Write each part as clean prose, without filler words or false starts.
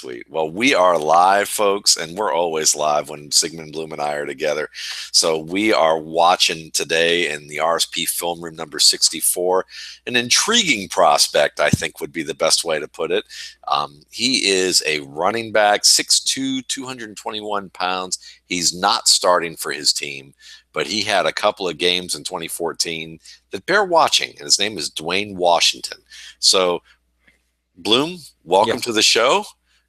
sweet. Well, we are live, folks, and we're always live when Sigmund Bloom and I are together. So we are watching today in the RSP film room number 64, an intriguing prospect, I think would be the best way to put it. He is a running back, 6'2", 221 pounds. He's not starting for his team, but he had a couple of games in 2014 that bear watching, and his name is Dwayne Washington. So, Bloom, welcome to the show.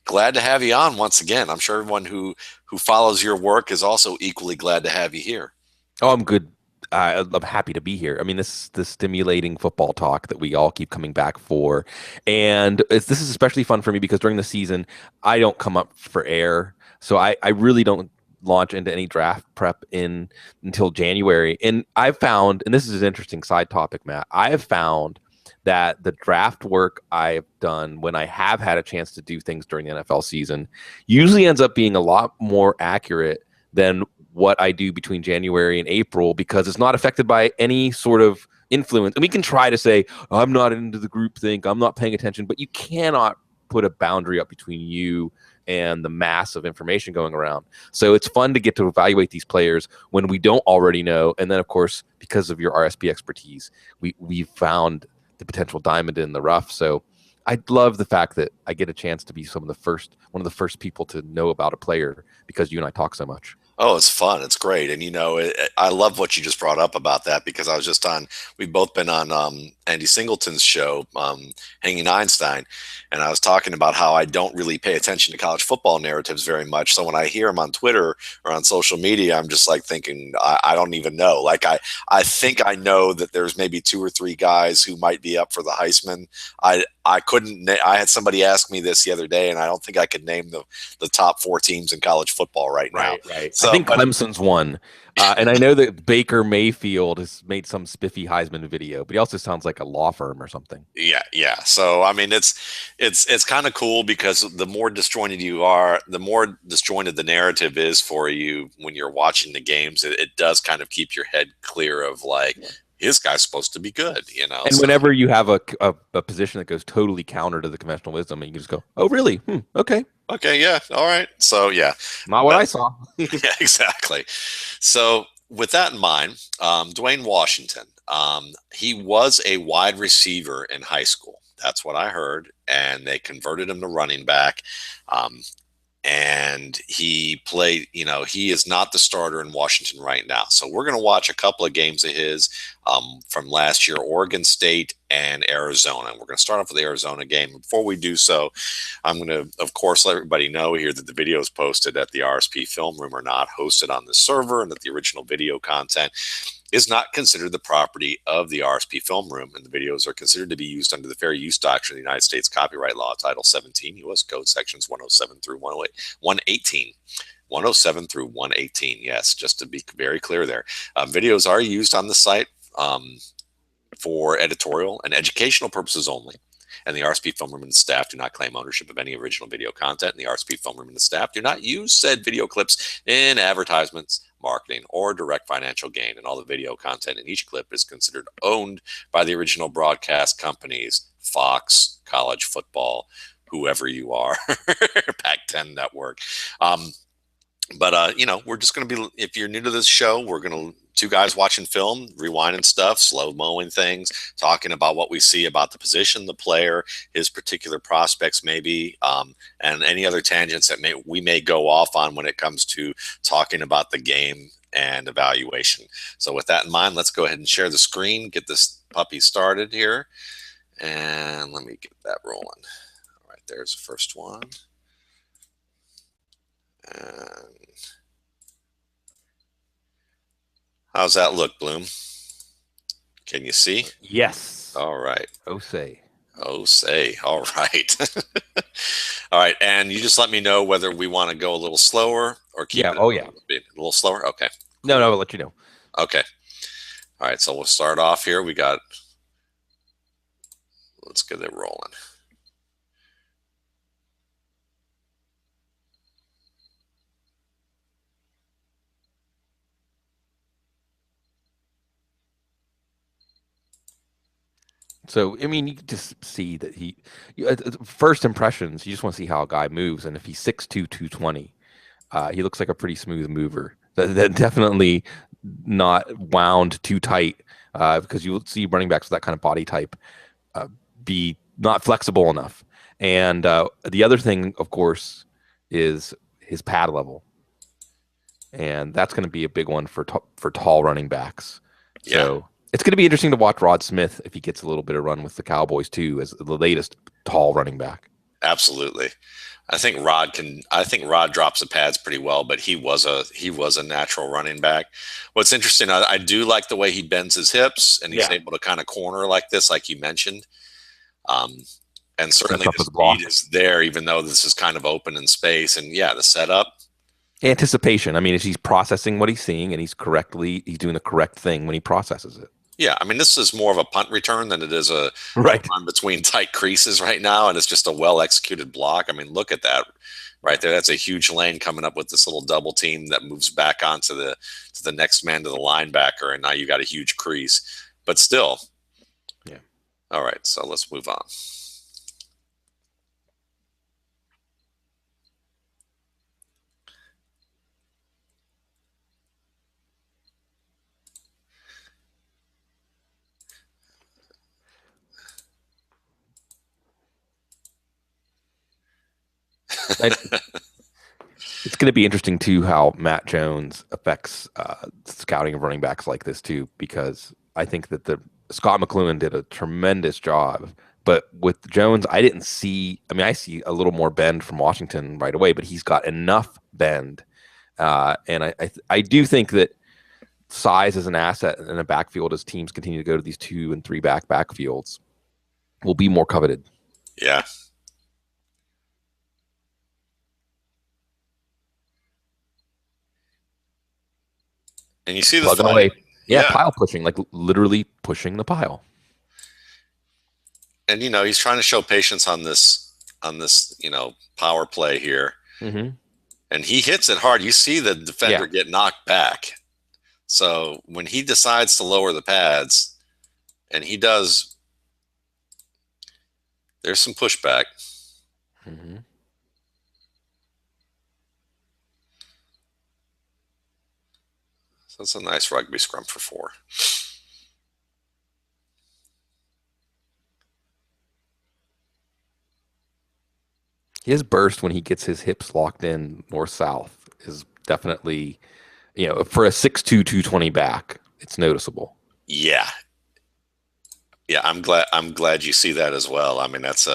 Glad to have you on once again. I'm sure everyone who follows your work is also equally glad to have you here. Oh, I'm good. I'm happy to be here. I mean, this is the stimulating football talk that we all keep coming back for, and this is especially fun for me because during the season I don't come up for air, so I really don't launch into any draft prep until January. And I've found, and this is an interesting side topic, Matt. I have found that the draft work I've done when I have had a chance to do things during the NFL season usually ends up being a lot more accurate than what I do between January and April because it's not affected by any sort of influence. And we can try to say, I'm not into the group think, I'm not paying attention, but you cannot put a boundary up between you and the mass of information going around. So it's fun to get to evaluate these players when we don't already know. And then, of course, because of your RSP expertise, we've found the potential diamond in the rough. So I love the fact that I get a chance to be one of the first people to know about a player because you and I talk so much. Oh, it's fun. It's great. And, I love what you just brought up about that because I was just we've both been on Andy Singleton's show, Hanging Einstein. And I was talking about how I don't really pay attention to college football narratives very much. So when I hear them on Twitter or on social media, I'm just like thinking, I don't even know. Like, I think I know that there's maybe two or three guys who might be up for the Heisman. I couldn't, I had somebody ask me this the other day, and I don't think I could name the top four teams in college football right now. Right. I So, think Clemson's won. And I know that Baker Mayfield has made some spiffy Heisman video, but he also sounds like a law firm or something. yeah. So I mean, it's kind of cool because the more disjointed you are, the more disjointed the narrative is for you when you're watching the games. It does kind of keep your head clear of like, this guy's supposed to be good. And So whenever you have a position that goes totally counter to the conventional wisdom, and you can just go, "Oh, really? Okay, okay, yeah, all right. So yeah, not what but I saw." yeah, exactly. So with that in mind, Dwayne Washington, he was a wide receiver in high school. That's what I heard, and they converted him to running back. Um, and he played, he is not the starter in Washington right now. So we're going to watch a couple of games of his from last year, Oregon State and Arizona. We're going to start off with the Arizona game. Before we do so, I'm going to, of course, let everybody know here that the videos posted at the RSP Film Room are not hosted on the server and that the original video content is not considered the property of the RSP Film Room, and the videos are considered to be used under the Fair Use Doctrine of the United States Copyright Law, Title 17, U.S. Code Sections 107 through 108, 118. 107 through 118. Yes, just to be very clear there. Videos are used on the site for editorial and educational purposes only. And the RSP Film Room and staff do not claim ownership of any original video content. And the RSP Film Room and the staff do not use said video clips in advertisements, marketing, or direct financial gain. And all the video content in each clip is considered owned by the original broadcast companies, Fox, College Football, whoever you are, Pac-10 Network. But we're just going to be, if you're new to this show, we're going to, two guys watching film, rewinding stuff, slow mowing things, talking about what we see about the position, the player, his particular prospects, maybe, and any other tangents that we may go off on when it comes to talking about the game and evaluation. So with that in mind, let's go ahead and share the screen, get this puppy started here. And let me get that rolling. All right, there's the first one. And how's that look, Bloom? Can you see? Yes. All right. Oh, say. Oh, say. All right. All right. And you just let me know whether we want to go a little slower or keep Yeah. it Oh, yeah. a little slower. Okay. No, I'll let you know. Okay. All right. So we'll start off here. Let's get it rolling. So, I mean, you can just see that first impressions, you just want to see how a guy moves. And if he's 6'2", 220, he looks like a pretty smooth mover. That definitely not wound too tight, because you see running backs with that kind of body type uh, be not flexible enough. And the other thing, of course, is his pad level, and that's going to be a big one for tall running backs. Yeah, So it's going to be interesting to watch Rod Smith if he gets a little bit of run with the Cowboys too, as the latest tall running back. absolutely. I think Rod drops the pads pretty well, but he was a natural running back. What's interesting, I do like the way he bends his hips and he's Yeah, able to kind of corner like this, like you mentioned. Um, and that's certainly tough the as a speed block. is there, even though this is kind of open in space. And yeah, the setup. Anticipation. I mean, is he's processing what he's seeing, and he's doing the correct thing when he processes it. Yeah, I mean, this is more of a punt return than it is a Right. run between tight creases right now, and it's just a well executed block. I mean, look at that right there. That's a huge lane coming up with this little double team that moves back onto the next man to the linebacker, and now you got a huge crease. But still, Yeah. all right. So let's move on. And it's going to be interesting too how Matt Jones affects scouting of running backs like this too, because I think that the Scott McLuhan did a tremendous job. But with Jones, I didn't see. I mean, I see a little more bend from Washington right away, but he's got enough bend, and I do think that size as an asset in a backfield as teams continue to go to these 2 and 3 backfields will be more coveted. Yeah, and you see the Plugging fight. away. Yeah, Yeah, pile pushing, like literally pushing the pile. and he's trying to show patience on this power play here, Hmm. and he hits it hard. You see the Yeah. defender get knocked back. So when he decides to lower the pads, and he does, there's some pushback. Hmm. So it's a nice rugby scrum for 4. His burst when he gets his hips locked in north south is definitely, for a 6'2", 220 back, it's noticeable. Yeah, yeah. I'm glad you see that as well. I mean, that's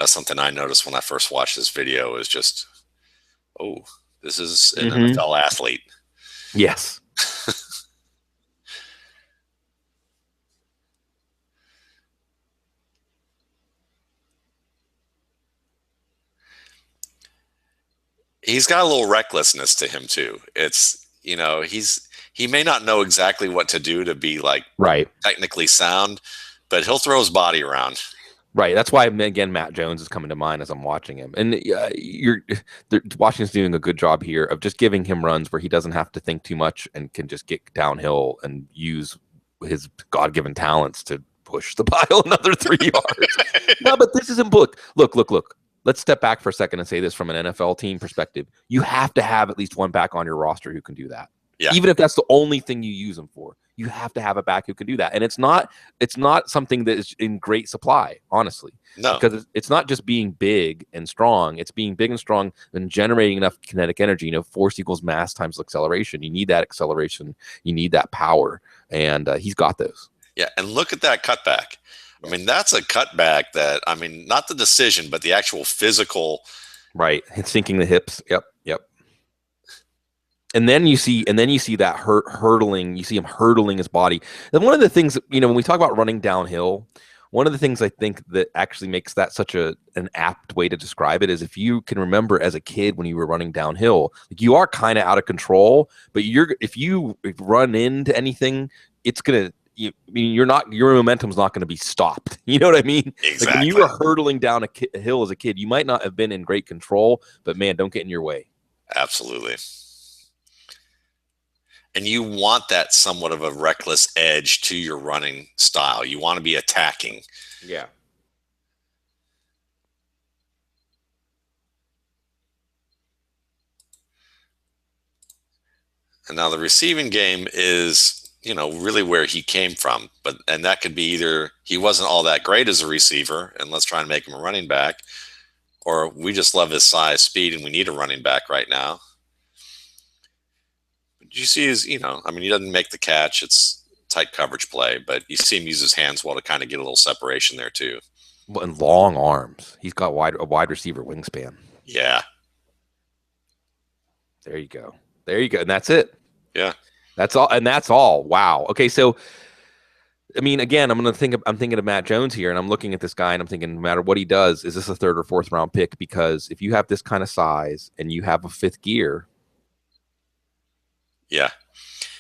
something I noticed when I first watched this video. Is just, oh, this is an Hmm. NFL athlete. Yes. He's got a little recklessness to him too. It's he may not know exactly what to do to be like Right. technically sound, but he'll throw his body around. Right. That's why again Matt Jones is coming to mind as I'm watching him, and Washington's doing a good job here of just giving him runs where he doesn't have to think too much and can just get downhill and use his God-given talents to push the pile another 3 yards. No, but this isn't book. Look. Let's step back for a second and say this from an NFL team perspective. You have to have at least one back on your roster who can do that. Yeah, Even if that's the only thing you use them for, you have to have a back who can do that. And it's not something that is in great supply, honestly, no, because it's not just being big and strong. It's being big and strong and generating enough kinetic energy. Force equals mass times acceleration. You need that acceleration. You need that power, and he's got those. yeah. And look at that cutback. I mean, that's a cutback that, I mean, not the decision, but the actual physical. Right, it's sinking the hips. Yep. And then you see that hurdling. You see him hurdling his body. And one of the things that, when we talk about running downhill, one of the things I think that actually makes that such an apt way to describe it is if you can remember as a kid when you were running downhill, like you are kind of out of control, but if you run into anything, it's gonna. I mean, your momentum's not going to be stopped. You know what I mean? Like when you Exactly. were hurdling down a hill as a kid, you might not have been in great control, but man, don't get in your way. Absolutely. And you want that somewhat of a reckless edge to your running style. You want to be attacking. Yeah. And now the receiving game is, really where he came from. And that could be either he wasn't all that great as a receiver, and let's try and make him a running back, or we just love his size, speed, and we need a running back right now. But you see his, he doesn't make the catch. It's tight coverage play, but you see him use his hands well to kind of get a little separation there too. And long arms. He's got a wide receiver wingspan. Yeah. There you go. And that's it. Yeah. That's all. Wow. Okay. So, I mean, again, I'm thinking of Matt Jones here, and I'm looking at this guy, and I'm thinking, no matter what he does, is this a 3rd or 4th round pick? Because if you have this kind of size and you have a 5th gear. Yeah.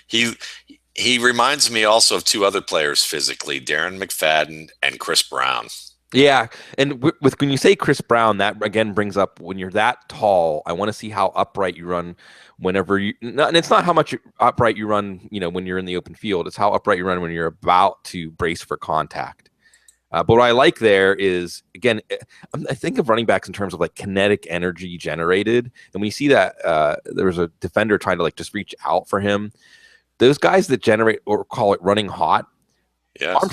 He reminds me also of 2 other players physically, Darren McFadden and Chris Brown. Yeah, and when you say Chris Brown, that again brings up when you're that tall. I want to see how upright you run whenever and it's not how much upright you run, when you're in the open field. It's how upright you run when you're about to brace for contact. But what I like there is, again, I think of running backs in terms of like kinetic energy generated, and when you see that there was a defender trying to like just reach out for him, those guys that generate, or call it running hot. Yes. Arm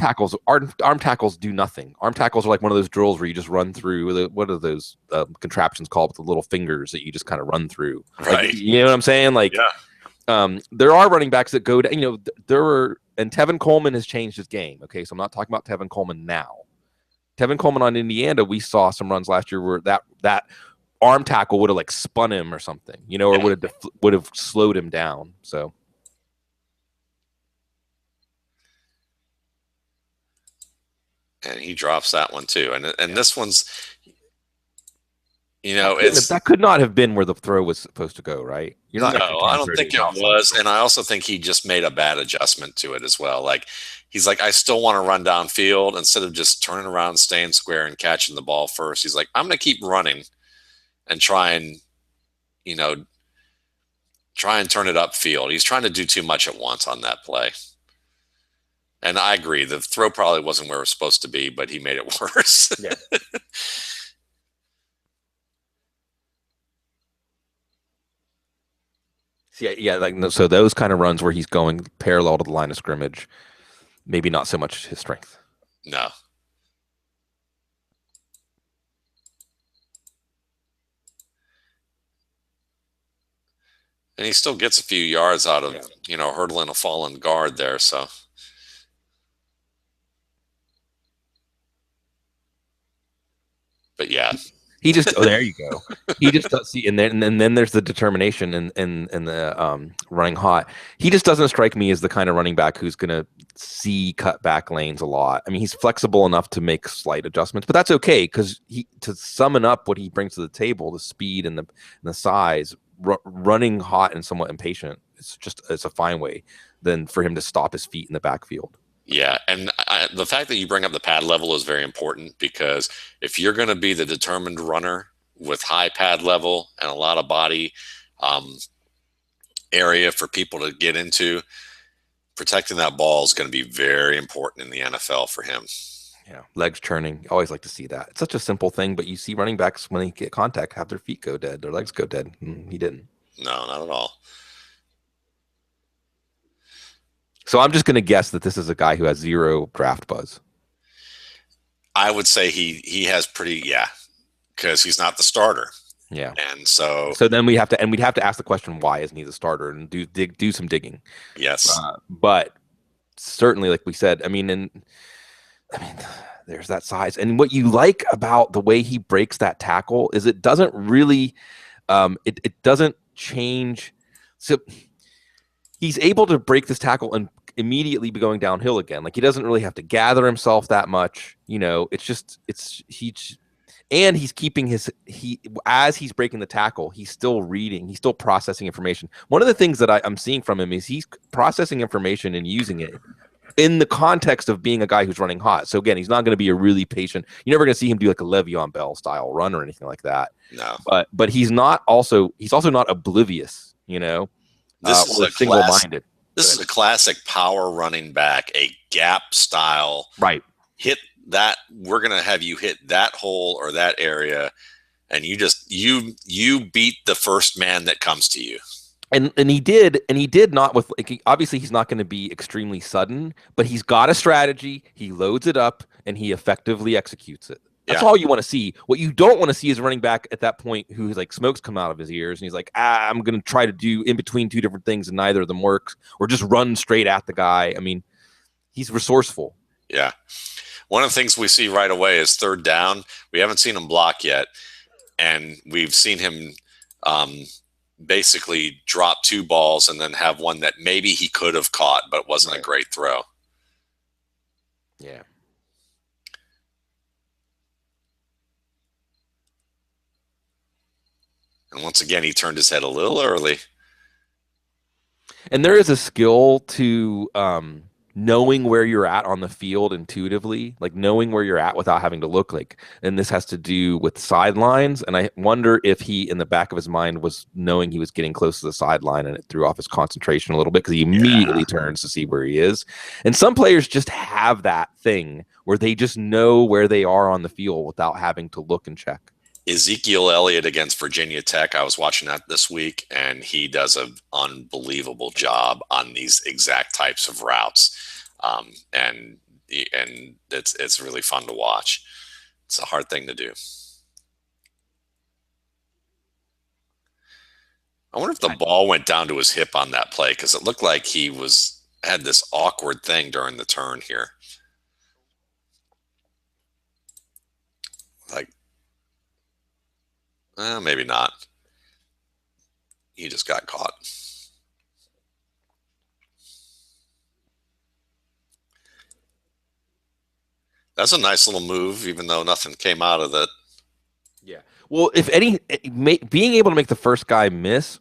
tackles do nothing. Arm tackles are like one of those drills where you just run through. What are those contraptions called with the little fingers that you just kind of run through? Right. Like, you know what I'm saying? Like, yeah. There are running backs that go to, and Tevin Coleman has changed his game. Okay, so I'm not talking about Tevin Coleman now. Tevin Coleman on Indiana, we saw some runs last year where that arm tackle would have like spun him or something, or would have slowed him down. So. And he drops that one too. And this one's, that could not have been where the throw was supposed to go, right? No, I don't think it was. And I also think he just made a bad adjustment to it as well. Like, he's like, I still want to run downfield instead of just turning around, staying square and catching the ball first. He's like, I'm going to keep running and try and turn it upfield. He's trying to do too much at once on that play. And I agree. The throw probably wasn't where it was supposed to be, but he made it worse. Yeah. So those kind of runs where he's going parallel to the line of scrimmage, maybe not so much his strength. No. And he still gets a few yards out of, hurdling a fallen guard there. So. But yeah, he just there you go. He just does see, and then there's the determination and the running hot. He just doesn't strike me as the kind of running back who's gonna see cut back lanes a lot. I mean, he's flexible enough to make slight adjustments, but that's okay because to summon up what he brings to the table, the speed and the size, running hot and somewhat impatient. It's a fine way than for him to stop his feet in the backfield. Yeah, and the fact that you bring up the pad level is very important because if you're going to be the determined runner with high pad level and a lot of body area for people to get into, protecting that ball is going to be very important in the NFL for him. Yeah, legs churning. Always like to see that. It's such a simple thing, but you see running backs when they get contact have their feet go dead, their legs go dead. He didn't. No, not at all. So I'm just going to guess that this is a guy who has 0 draft buzz. I would say he has because he's not the starter. Yeah. And so then we'd have to ask the question, why isn't he the starter, and do some digging. Yes. But certainly, like we said, there's that size. And what you like about the way he breaks that tackle is it doesn't really it doesn't change. So he's able to break this tackle and immediately be going downhill again. Like, he doesn't really have to gather himself that much. And he's keeping as he's breaking the tackle, he's still reading, he's still processing information. One of the things that I'm seeing from him is he's processing information and using it in the context of being a guy who's running hot. So again, he's not going to be a really patient. You're never going to see him do like a Le'Veon Bell style run or anything like that. No. But he's also not oblivious, This is or single-minded. This is a classic power running back, a gap style Right. hit that. We're going to have you hit that hole or that area, and you beat the first man that comes to you. And he did not with like, obviously he's not going to be extremely sudden, but he's got a strategy. He loads it up and he effectively executes it. That's Yeah, all you want to see. What you don't want to see is a running back at that point who's like smoke's come out of his ears and he's like, I'm going to try to do in between two different things and neither of them works, or just run straight at the guy. I mean, he's resourceful. yeah. One of the things we see right away is third down. We haven't seen him block yet, and we've seen him um, basically drop two balls and then have one that maybe he could have caught, but wasn't a great throw. Yeah. And once again, he turned his head a little early. And there is a skill to knowing where you're at on the field intuitively, like knowing where you're at without having to look like. And this has to do with sidelines. And I wonder if he, in the back of his mind, was knowing he was getting close to the sideline and it threw off his concentration a little bit because he immediately turns to see where he is. And some players just have that thing where they just know where they are on the field without having to look and check. Ezekiel Elliott against Virginia Tech. I was watching that this week, and he does an unbelievable job on these exact types of routes, and it's really fun to watch. It's a hard thing to do. I wonder if the ball went down to his hip on that play because it looked like he had this awkward thing during the turn here. Like, maybe not. He just got caught. That's a nice little move, even though nothing came out of it. Yeah. Well, if any, being able to make the first guy miss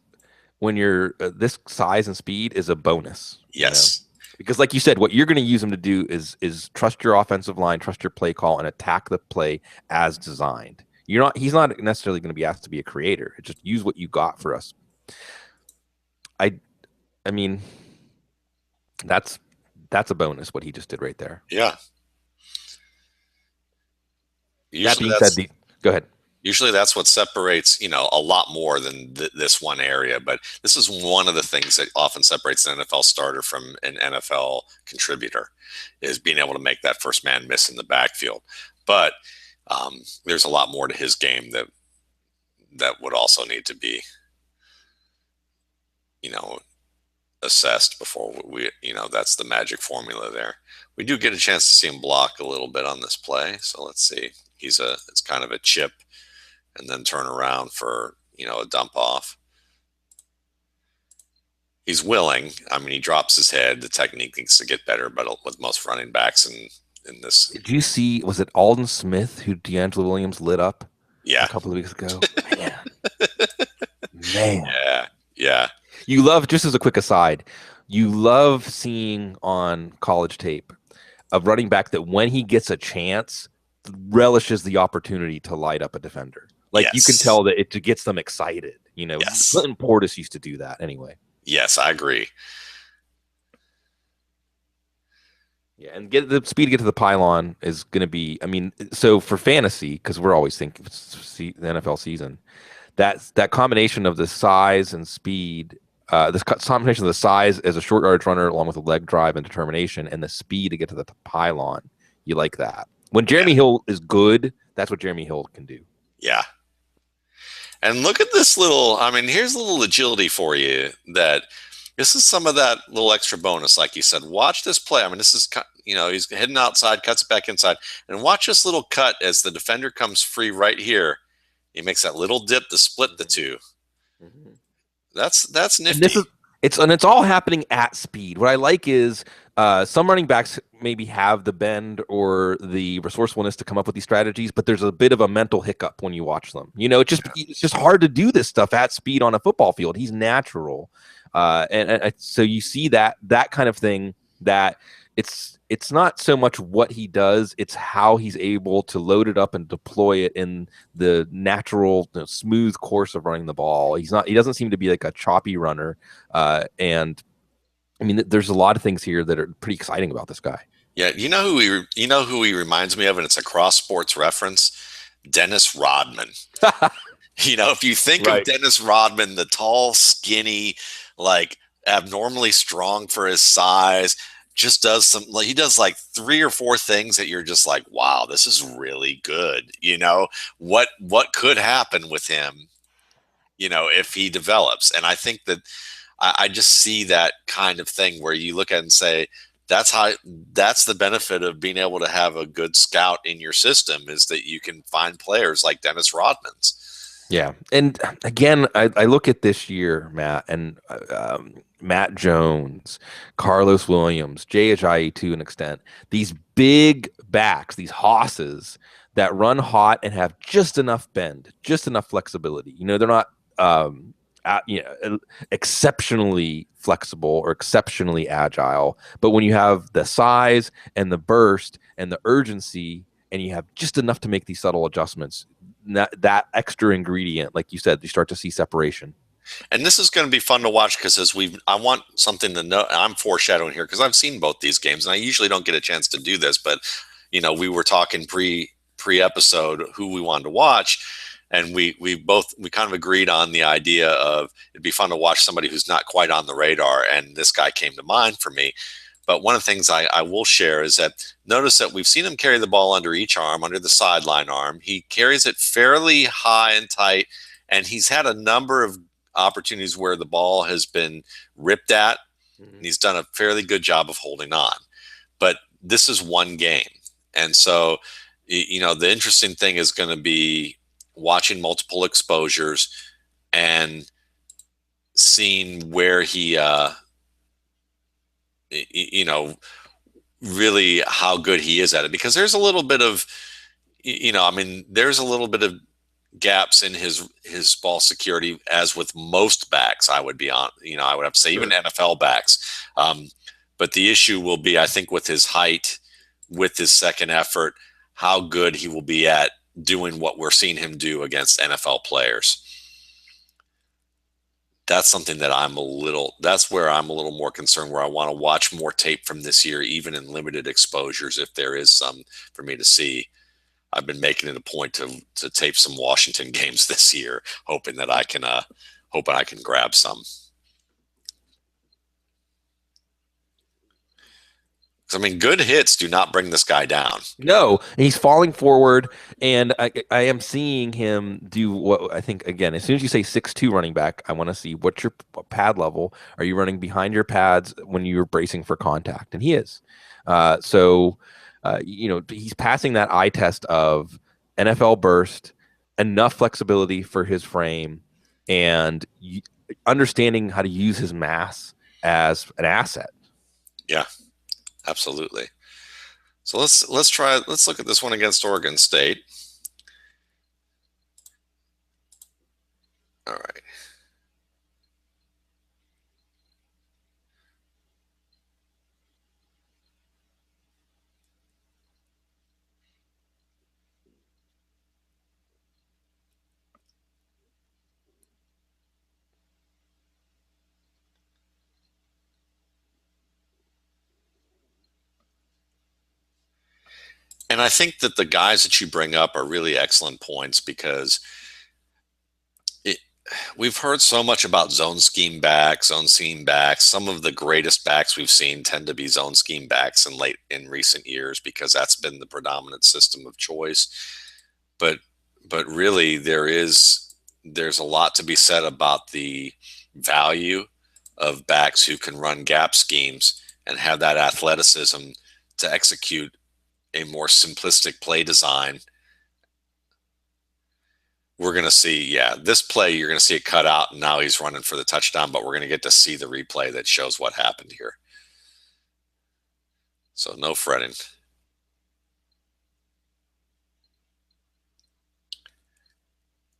when you're this size and speed is a bonus. Yes. Because like you said, what you're going to use him to do is trust your offensive line, trust your play call, and attack the play as designed. He's not necessarily going to be asked to be a creator. Just use what you got for us. I mean, that's a bonus what he just did right there. Yeah. That being said, go ahead. Usually that's what separates, a lot more than this one area. But this is one of the things that often separates an NFL starter from an NFL contributor is being able to make that first man miss in the backfield. But there's a lot more to his game that would also need to be, assessed before that's the magic formula there. We do get a chance to see him block a little bit on this play. So let's see. It's kind of a chip and then turn around for, a dump off. He's willing. I mean, he drops his head. The technique needs to get better, but with most running backs in this. Did you see, was it Alden Smith who D'Angelo Williams lit up a couple of weeks ago? Man. Yeah. You love, just as a quick aside, you love seeing on college tape a running back that when he gets a chance, relishes the opportunity to light up a defender. Like you can tell that it gets them excited. Clinton Portis used to do that anyway. Yes, I agree. Yeah, and get the speed to get to the pylon is going to be, so for fantasy, because we're always thinking the NFL season, that combination of the size and speed, this combination of the size as a short yardage runner, along with the leg drive and determination, and the speed to get to the pylon, you like that. When Jeremy Hill is good, that's what Jeremy Hill can do. Yeah. And look at this here's a little agility for you that this is some of that little extra bonus. Like you said, watch this play. This is, he's heading outside, cuts it back inside, and watch this little cut as the defender comes free right here. He makes that little dip to split the two. Mm-hmm. That's nifty. And it's all happening at speed. What I like is some running backs maybe have the bend or the resourcefulness to come up with these strategies, but there's a bit of a mental hiccup when you watch them. It's just hard to do this stuff at speed on a football field. He's natural, and so you see that kind of thing. That it's not so much what he does; it's how he's able to load it up and deploy it in the natural, smooth course of running the ball. He doesn't seem to be like a choppy runner, and I mean, there's a lot of things here that are pretty exciting about this guy. Yeah, you know who he reminds me of, and it's a cross sports reference. Dennis Rodman. If you think of Right. Dennis Rodman, the tall, skinny, like abnormally strong for his size, just does some like he does like three or four things that you're just like, wow, this is really good. What could happen with him, if he develops. And I think that I just see that kind of thing where you look at it and say, that's the benefit of being able to have a good scout in your system is that you can find players like Dennis Rodman's. Yeah. And again, I look at this year, Matt, and Matt Jones, Carlos Williams, Jay Ajayi to an extent, these big backs, these hosses that run hot and have just enough bend, just enough flexibility. They're not exceptionally flexible or exceptionally agile, but when you have the size and the burst and the urgency and you have just enough to make these subtle adjustments, that extra ingredient, like you said, you start to see separation. And this is going to be fun to watch because I want something to know. I'm foreshadowing here because I've seen both these games, and I usually don't get a chance to do this. But we were talking pre episode who we wanted to watch, and we kind of agreed on the idea of it'd be fun to watch somebody who's not quite on the radar, and this guy came to mind for me. But one of the things I will share is that notice that we've seen him carry the ball under each arm, under the sideline arm. He carries it fairly high and tight, and he's had a number of opportunities where the ball has been ripped at, and he's done a fairly good job of holding on. But this is one game. And so, the interesting thing is going to be watching multiple exposures and seeing where he, really how good he is at it. Because there's a little bit of, there's a little bit of gaps in his ball security, as with most backs. I would have to say, even NFL backs. But the issue will be, I think, with his height, with his second effort, how good he will be at doing what we're seeing him do against NFL players. That's something that that's where I'm a little more concerned, where I want to watch more tape from this year, even in limited exposures, if there is some for me to see. I've been making it a point to tape some Washington games this year, hoping that I can grab some. I mean, good hits do not bring this guy down. No, he's falling forward, and I am seeing him do what I think, again, as soon as you say 6'2" running back, I want to see what's your pad level. Are you running behind your pads when you're bracing for contact? And he is. He's passing that eye test of NFL burst, enough flexibility for his frame, and understanding how to use his mass as an asset. Yeah, absolutely. So let's look at this one against Oregon State. All right. And I think that the guys that you bring up are really excellent points because we've heard so much about zone scheme backs, zone scheme backs. Some of the greatest backs we've seen tend to be zone scheme backs in recent years because that's been the predominant system of choice. But really there's a lot to be said about the value of backs who can run gap schemes and have that athleticism to execute a more simplistic play design. We're going to see, this play, you're going to see it cut out, and now he's running for the touchdown, but we're going to get to see the replay that shows what happened here. So no fretting.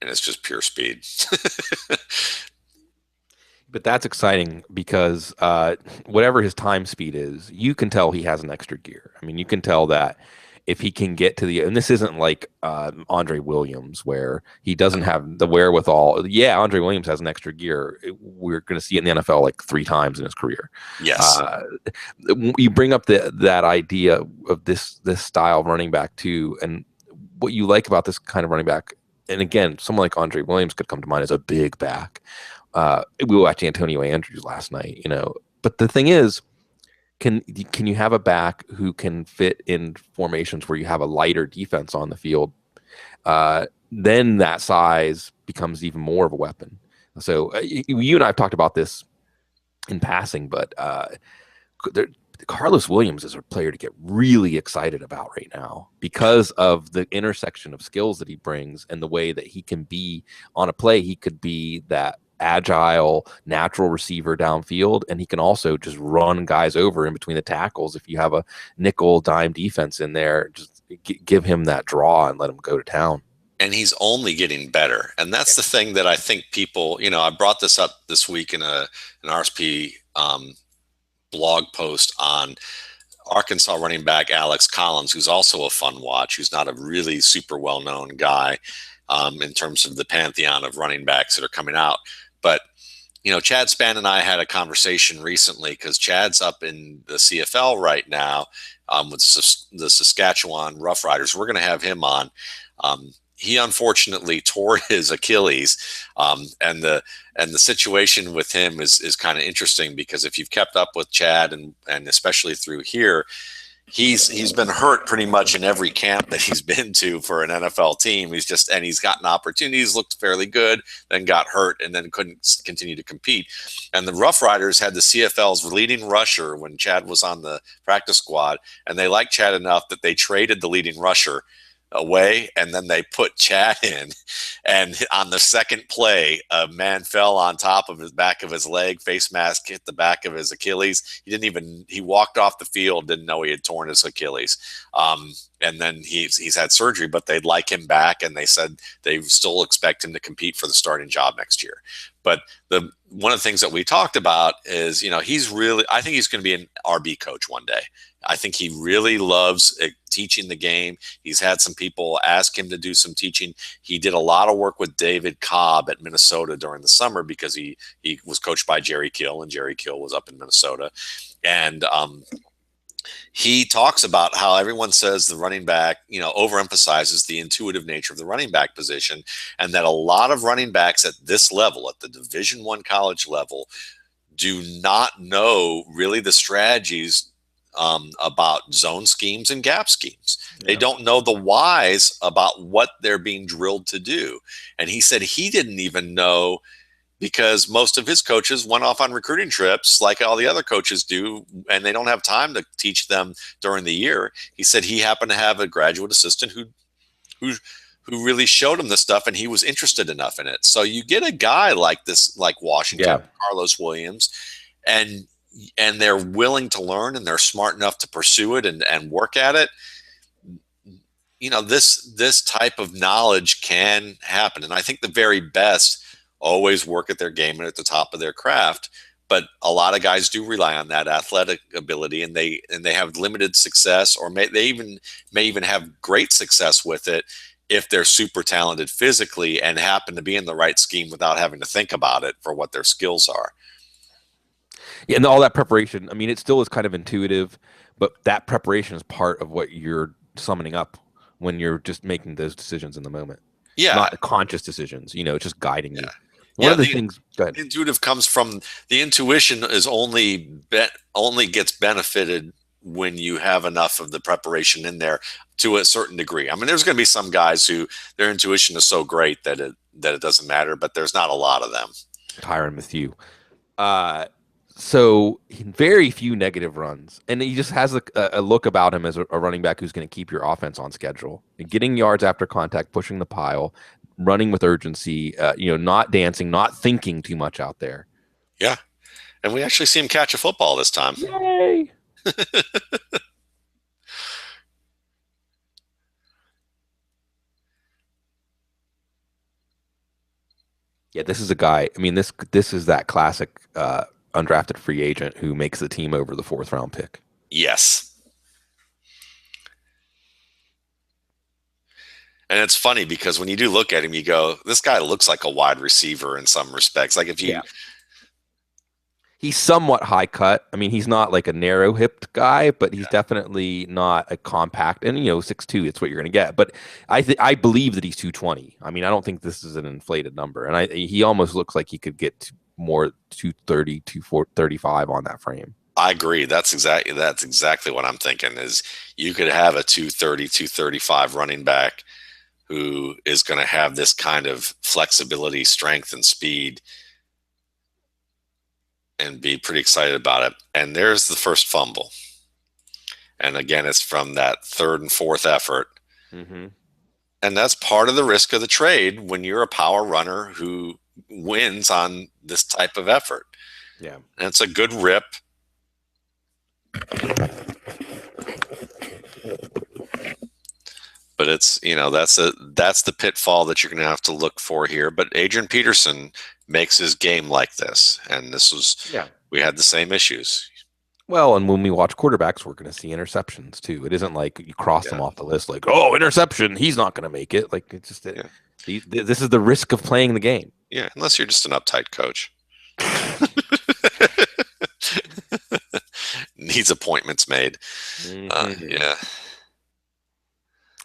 And it's just pure speed. But that's exciting because whatever his time speed is, you can tell he has an extra gear. I mean, you can tell that if he can get to the, and this isn't like Andre Williams where he doesn't have the wherewithal. Yeah, Andre Williams has an extra gear. We're going to see it in the NFL like 3 times in his career. Yes. Uh, you bring up that idea of this style of running back too, and what you like about this kind of running back. And again, someone like Andre Williams could come to mind as a big back. We watched Antonio Andrews last night, but the thing is, can you have a back who can fit in formations where you have a lighter defense on the field? Then that size becomes even more of a weapon. So you and I have talked about this in passing, but Carlos Williams is a player to get really excited about right now because of the intersection of skills that he brings and the way that he can be on a play. He could be that agile, natural receiver downfield, and he can also just run guys over in between the tackles. If you have a nickel dime defense in there, just give him that draw and let him go to town. And he's only getting better. And that's the thing that I think people, I brought this up this week in an RSP blog post on Arkansas running back Alex Collins, who's also a fun watch, who's not a really super well-known guy in terms of the pantheon of running backs that are coming out. But, Chad Spann and I had a conversation recently because Chad's up in the CFL right now with the Saskatchewan Roughriders. We're going to have him on. He unfortunately tore his Achilles, and the situation with him is kind of interesting because if you've kept up with Chad and especially through here, he's been hurt pretty much in every camp that he's been to for an NFL team. He's gotten opportunities, looked fairly good, then got hurt, and then couldn't continue to compete. And the Rough Riders had the CFL's leading rusher when Chad was on the practice squad, and they liked Chad enough that they traded the leading rusher away, and then they put Chad in, and on the second play a man fell on top of his back of his leg, face mask hit the back of his Achilles. He walked off the field, didn't know he had torn his Achilles, and then he's had surgery, but they'd like him back, and they said they still expect him to compete for the starting job next year. But one of the things that we talked about is, I think he's going to be an RB coach one day. I think he really loves teaching the game. He's had some people ask him to do some teaching. He did a lot of work with David Cobb at Minnesota during the summer because he was coached by Jerry Kill, and Jerry Kill was up in Minnesota. And he talks about how everyone says the running back, overemphasizes the intuitive nature of the running back position, and that a lot of running backs at this level, at the Division I college level, do not know really the strategies about zone schemes and gap schemes. Yeah. They don't know the whys about what they're being drilled to do. And he said he didn't even know because most of his coaches went off on recruiting trips like all the other coaches do, and they don't have time to teach them during the year. He said he happened to have a graduate assistant who really showed him the stuff, and he was interested enough in it. So you get a guy like this, like Washington, Carlos Williams, and they're willing to learn, and they're smart enough to pursue it and work at it. This type of knowledge can happen. And I think the very best always work at their game and at the top of their craft. But a lot of guys do rely on that athletic ability, and they have limited success, or may even have great success with it if they're super talented physically and happen to be in the right scheme without having to think about it for what their skills are. Yeah, and all that preparation, I mean, it still is kind of intuitive, but that preparation is part of what you're summoning up when you're just making those decisions in the moment. Yeah. Not conscious decisions, it's just guiding you. One of the things, go ahead. Intuitive comes from the intuition is only gets benefited when you have enough of the preparation in there to a certain degree. I mean, there's going to be some guys who their intuition is so great that it doesn't matter, but there's not a lot of them. Tyrann Mathieu. So very few negative runs, and he just has a look about him as a running back who's going to keep your offense on schedule, getting yards after contact, pushing the pile, running with urgency, not dancing, not thinking too much out there. Yeah, and we actually see him catch a football this time. Yay! Yeah, this is a guy. I mean, this is that classic undrafted free agent who makes the team over the 4th round pick. Yes. And it's funny because when you do look at him, you go, this guy looks like a wide receiver in some respects. Like if you, Yeah. He's somewhat high cut. I mean, he's not like a narrow hipped guy, but he's definitely not a compact. And 6'2", it's what you're going to get. But I believe that he's 220. I mean, I don't think this is an inflated number. And he almost looks like he could get to more 230, 235 on that frame. I agree. That's exactly what I'm thinking is you could have a 230, 235 running back who is going to have this kind of flexibility, strength, and speed and be pretty excited about it. And there's the first fumble. And again, it's from that third and fourth effort. Mm-hmm. And that's part of the risk of the trade when you're a power runner who wins on this type of effort. Yeah. And it's a good rip. But it's, that's the pitfall that you're going to have to look for here. But Adrian Peterson makes his game like this. And we had the same issues. Well, and when we watch quarterbacks, we're going to see interceptions too. It isn't like you cross them off the list, like, oh, interception, he's not going to make it. Like it's just this is the risk of playing the game. Yeah, unless you're just an uptight coach. Needs appointments made. Mm-hmm. Yeah.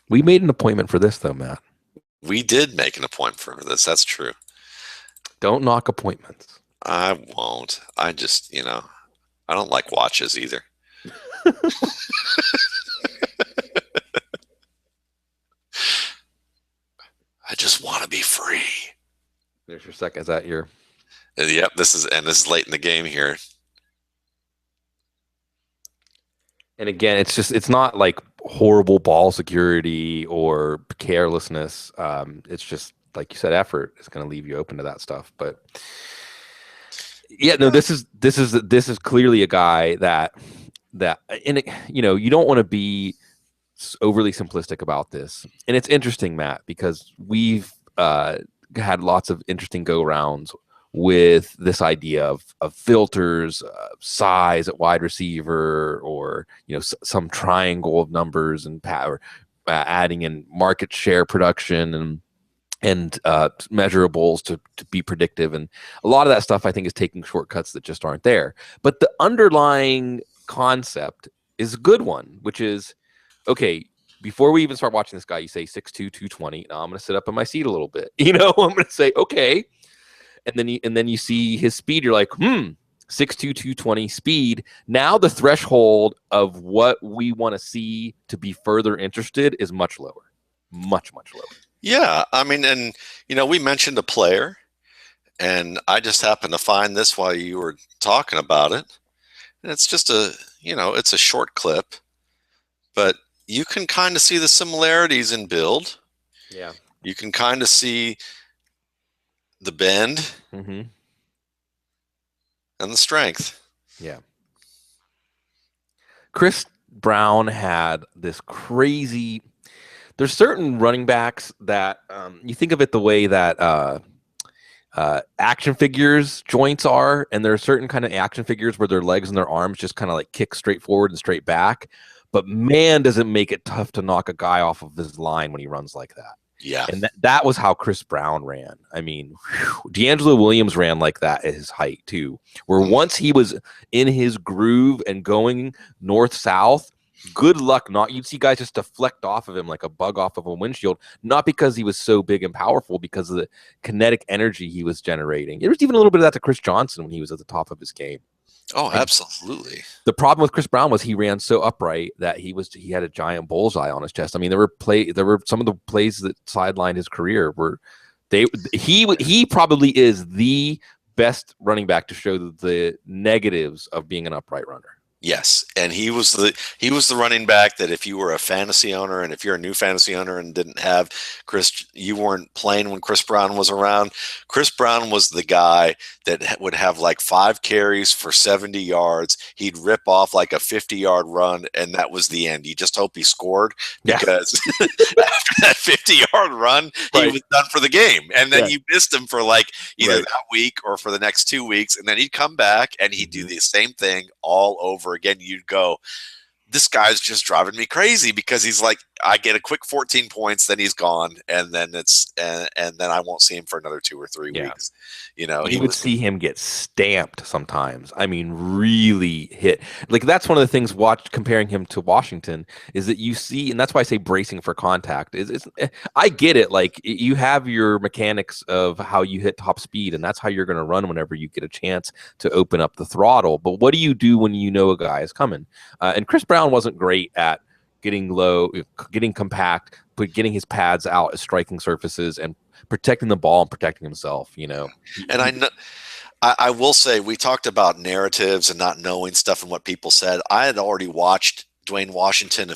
We made an appointment for this, though, Matt. We did make an appointment for this. That's true. Don't knock appointments. I won't. I just, I don't like watches either. I just want to be free. There's your second. Is that your? Yep. This is late in the game here. And again, it's not like horrible ball security or carelessness. It's just like you said, effort is going to leave you open to that stuff. But yeah, no, this is clearly a guy that and you don't want to be overly simplistic about this. And it's interesting, Matt, because we've had lots of interesting go rounds with this idea of filters, size at wide receiver, or some triangle of numbers and power, adding in market share production and measurables to be predictive, and a lot of that stuff I think is taking shortcuts that just aren't there. But the underlying concept is a good one, which is okay. Before we even start watching this guy, you say 6'2", 220. Now I'm going to sit up in my seat a little bit. I'm going to say okay. And then you see his speed. You're like, 6'2", 220 speed. Now the threshold of what we want to see to be further interested is much lower, much lower. Yeah, I mean, and we mentioned a player, and I just happened to find this while you were talking about it. And it's just it's a short clip, but you can kind of see the similarities in build. Yeah, you can kind of see the bend and the strength. Yeah. Chris Brown had this crazy. There's certain running backs that you think of it the way that action figures joints are, and there are certain kind of action figures where their legs and their arms just kind of like kick straight forward and straight back. But man, does it make it tough to knock a guy off of his line when he runs like that. Yeah. And that was how Chris Brown ran. I mean, D'Angelo Williams ran like that at his height too, where once he was in his groove and going north-south, good luck not. You'd see guys just deflect off of him like a bug off of a windshield, not because he was so big and powerful, because of the kinetic energy he was generating. There was even a little bit of that to Chris Johnson when he was at the top of his game. Oh, absolutely. The problem with Chris Brown was he ran so upright that he had a giant bullseye on his chest. I mean, there were some of the plays that sidelined his career where he probably is the best running back to show the negatives of being an upright runner. Yes, and he was the running back that if you were a fantasy owner, and if you're a new fantasy owner and didn't have you weren't playing when Chris Brown was around. Chris Brown was the guy that would have like 5 carries for 70 yards. He'd rip off like a 50-yard run, and that was the end. You just hope he scored, because after that 50-yard run, he was done for the game. And then you missed him for like either that week or for the next 2 weeks, and then he'd come back and he'd do the same thing all over again. You'd go, this guy's just driving me crazy, because he's like, I get a quick 14 points, then he's gone, and then I won't see him for another 2 or 3 weeks. You He would was see him get stamped sometimes. I mean, really hit. Like that's one of the things watch comparing him to Washington is that you see, and that's why I say bracing for contact. I get it. Like you have your mechanics of how you hit top speed, and that's how you're going to run whenever you get a chance to open up the throttle. But what do you do when you know a guy is coming? And Chris Brown wasn't great at getting low, getting compact, but getting his pads out as striking surfaces and protecting the ball and protecting himself. and I know I will say we talked about narratives and not knowing stuff and what people said. I had already watched Dwayne Washington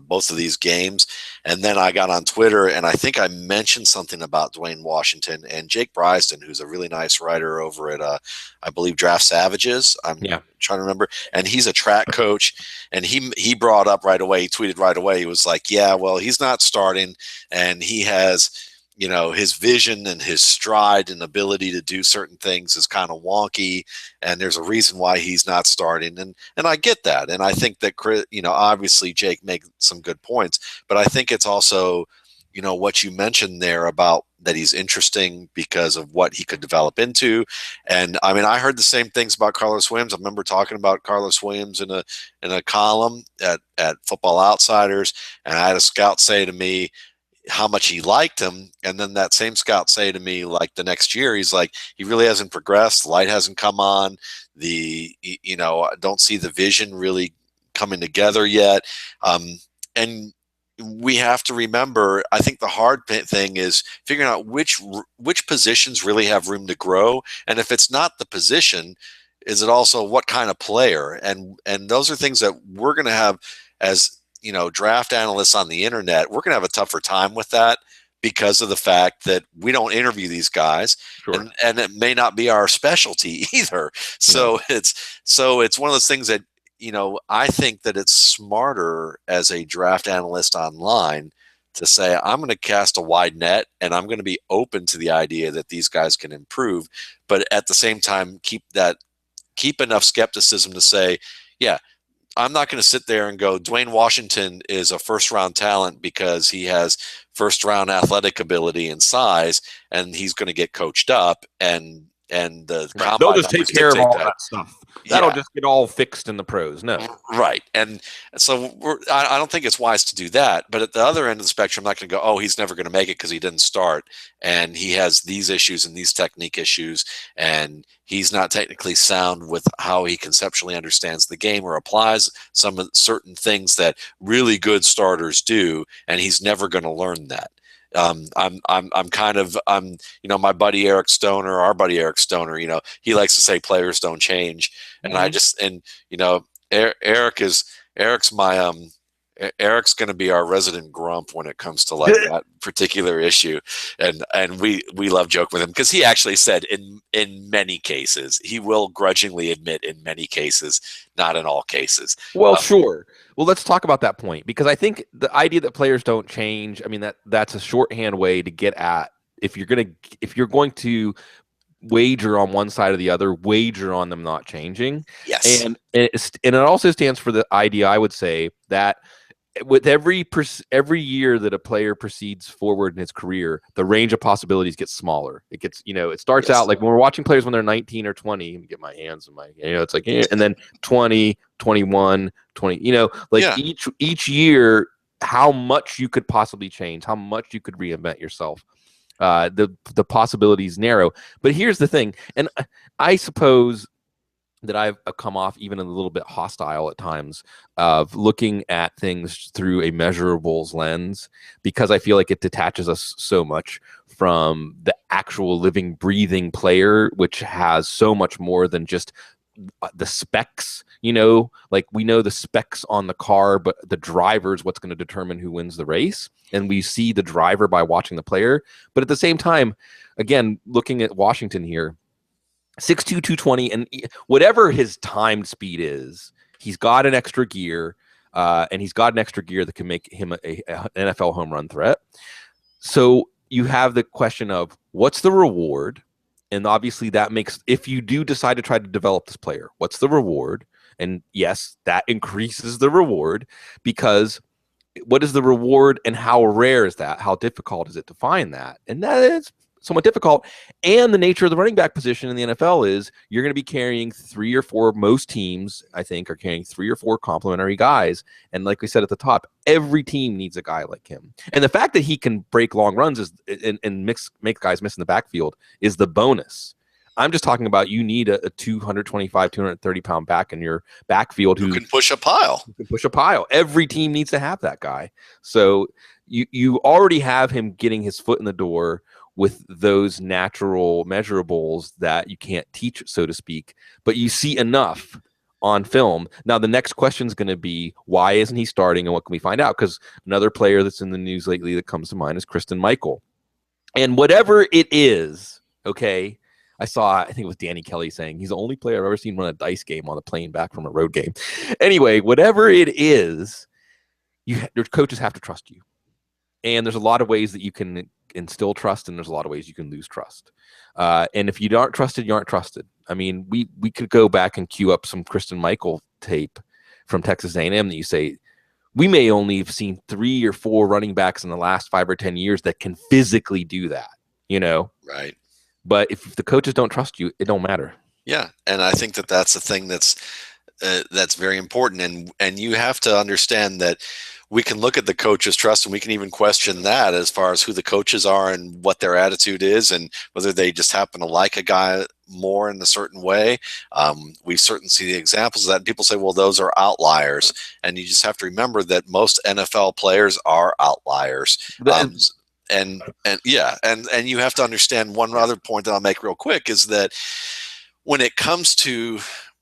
both of these games, and then I got on Twitter and I think I mentioned something about Dwayne Washington and Jake Bryston, who's a really nice writer over at I believe Draft Savages. I'm Yeah. trying to remember, and he's a track coach, and he brought up right away. He tweeted right away. He was like, "Yeah, well, he's not starting, and he has." His vision and his stride and ability to do certain things is kind of wonky, and there's a reason why he's not starting. And I get that, and I think that obviously Jake made some good points, but I think it's also what you mentioned there about that he's interesting because of what he could develop into. And I mean, I heard the same things about Carlos Williams. I remember talking about Carlos Williams in a column at Football Outsiders, and I had a scout say to me how much he liked him, and then that same scout say to me like the next year, he's like, he really hasn't progressed, the light hasn't come on, I don't see the vision really coming together yet. And we have to remember, I think the hard thing is figuring out which positions really have room to grow, and if it's not the position, is it also what kind of player? And those are things that we're going to have as draft analysts on the internet. We're going to have a tougher time with that because of the fact that we don't interview these guys, Sure. and it may not be our specialty either. No. So it's one of those things that I think that it's smarter as a draft analyst online to say, I'm going to cast a wide net and I'm going to be open to the idea that these guys can improve, but at the same time keep enough skepticism to say, yeah, I'm not going to sit there and go, Dwayne Washington is a first round talent because he has first round athletic ability and size, and he's going to get coached up, and the Right. They'll combine just take numbers care of dictate all that. that stuff. That'll Yeah, just get all fixed in the pros. No. right. And so I don't think it's wise to do that. But at the other end of the spectrum, I'm not going to go, oh, he's never going to make it because he didn't start. And he has these issues and these technique issues. And he's not technically sound with how he conceptually understands the game or applies some of certain things that really good starters do. And he's never going to learn that. I'm kind of, my buddy Eric Stoner, our buddy Eric Stoner, he likes to say players don't change. And I Mhm. just, and, Eric's my, Eric's going to be our resident grump when it comes to like that particular issue, and we love joking with him because he actually said in many cases he will grudgingly admit in many cases, not in all cases. Well, sure. Well, let's talk about that point because I think the idea that players don't change, I mean that's a shorthand way to get at if you're going to wager on one side or the other, wager on them not changing. Yes, And it also stands for the idea, I would say, that with every year that a player proceeds forward in his career, the range of possibilities gets smaller. It gets, it starts out yes, like when we're watching players when they're 19 or 20, let me get my hands in my, it's like, and then 20, 21, 20, like yeah. each year, how much you could possibly change, how much you could reinvent yourself. The possibilities narrow. But here's the thing, and I suppose that I've come off even a little bit hostile at times of looking at things through a measurables lens because I feel like it detaches us so much from the actual living, breathing player, which has so much more than just the specs. Like we know the specs on the car, but the driver's what's going to determine who wins the race. And we see the driver by watching the player. But at the same time, again, looking at Washington here, 6'2", 220, and whatever his timed speed is, he's got an extra gear, and he's got an extra gear that can make him an NFL home run threat. So you have the question of what's the reward? And obviously that makes, if you do decide to try to develop this player, what's the reward? And yes, that increases the reward because what is the reward and how rare is that? How difficult is it to find that? And that is somewhat difficult. And the nature of the running back position in the NFL is you're going to be carrying 3 or 4, most teams, I think, are carrying 3 or 4 complementary guys. And like we said at the top, every team needs a guy like him. And the fact that he can break long runs and make guys miss in the backfield is the bonus. I'm just talking about you need a 225, 230-pound back in your backfield who can push a pile. Who can push a pile. Every team needs to have that guy. So you already have him getting his foot in the door with those natural measurables that you can't teach, so to speak, but you see enough on film. Now, the next question is going to be, why isn't he starting and what can we find out? Because another player that's in the news lately that comes to mind is Kristen Michael. And whatever it is, okay, I think it was Danny Kelly saying he's the only player I've ever seen run a dice game on a plane back from a road game. Anyway, whatever it is, your coaches have to trust you. And there's a lot of ways that you can instill trust, and there's a lot of ways you can lose trust. And if you aren't trusted, you aren't trusted. I mean, we could go back and queue up some Kristen Michael tape from Texas A&M that you say, we may only have seen 3 or 4 running backs in the last 5 or 10 years that can physically do that, Right. But if the coaches don't trust you, it don't matter. Yeah, and I think that's the thing that's very important, and you have to understand that we can look at the coaches' trust, and we can even question that as far as who the coaches are and what their attitude is, and whether they just happen to like a guy more in a certain way. We certainly see the examples of that. People say, well, those are outliers, and you just have to remember that most NFL players are outliers. And you have to understand one other point that I'll make real quick is that when it comes to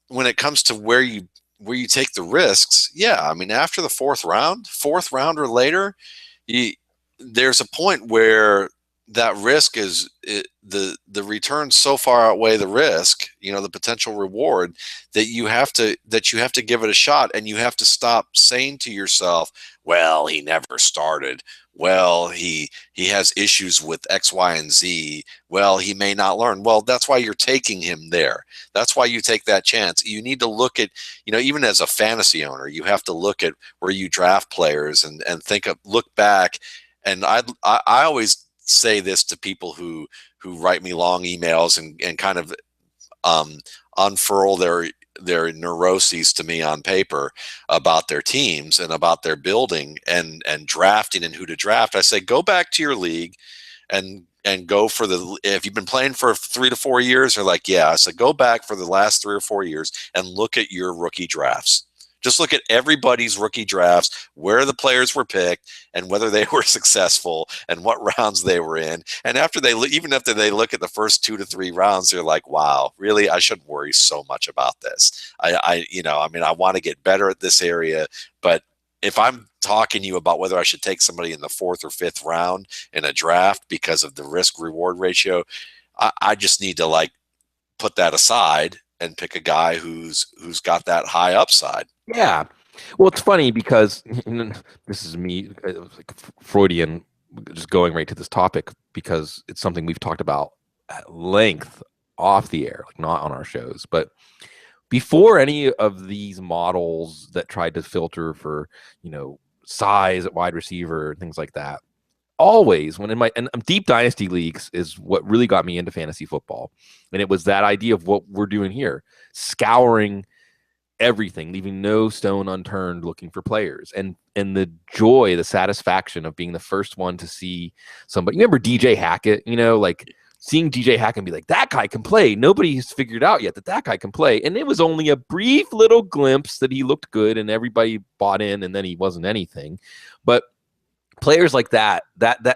where you take the risks, I mean, after the fourth round or later, there's a point where that risk the returns so far outweigh the risk, the potential reward, that you have to give it a shot, and you have to stop saying to yourself, well, he never started. Well, he has issues with X, Y, and Z. Well, he may not learn. Well, that's why you're taking him there. That's why you take that chance. You need to look at, even as a fantasy owner, you have to look at where you draft players and look back. And I always say this to people who write me long emails and kind of unfurl their neuroses to me on paper about their teams and about their building and drafting and who to draft. I say, go back to your league and go for if you've been playing for 3 to 4 years, they're like, yeah. I said, go back for the last 3 or 4 years and look at your rookie drafts. Just look at everybody's rookie drafts, where the players were picked and whether they were successful and what rounds they were in. And even after they look at the first 2 to 3 rounds, they're like, wow, really? I shouldn't worry so much about this. I want to get better at this area, but if I'm talking to you about whether I should take somebody in the 4th or 5th round in a draft because of the risk reward ratio, I just need to put that aside and pick a guy who's got that high upside. Yeah. Well, it's funny because this is me, like Freudian, just going right to this topic because it's something we've talked about at length off the air, like not on our shows. But before any of these models that tried to filter for, size at wide receiver and things like that, always when and deep dynasty leagues is what really got me into fantasy football. And it was that idea of what we're doing here, scouring everything, leaving no stone unturned, looking for players, and the joy, the satisfaction of being the first one to see somebody. You remember DJ Hackett? Seeing DJ Hackett and be like, that guy can play. Nobody has figured out yet that guy can play, and it was only a brief little glimpse that he looked good, and everybody bought in, and then he wasn't anything. But players like that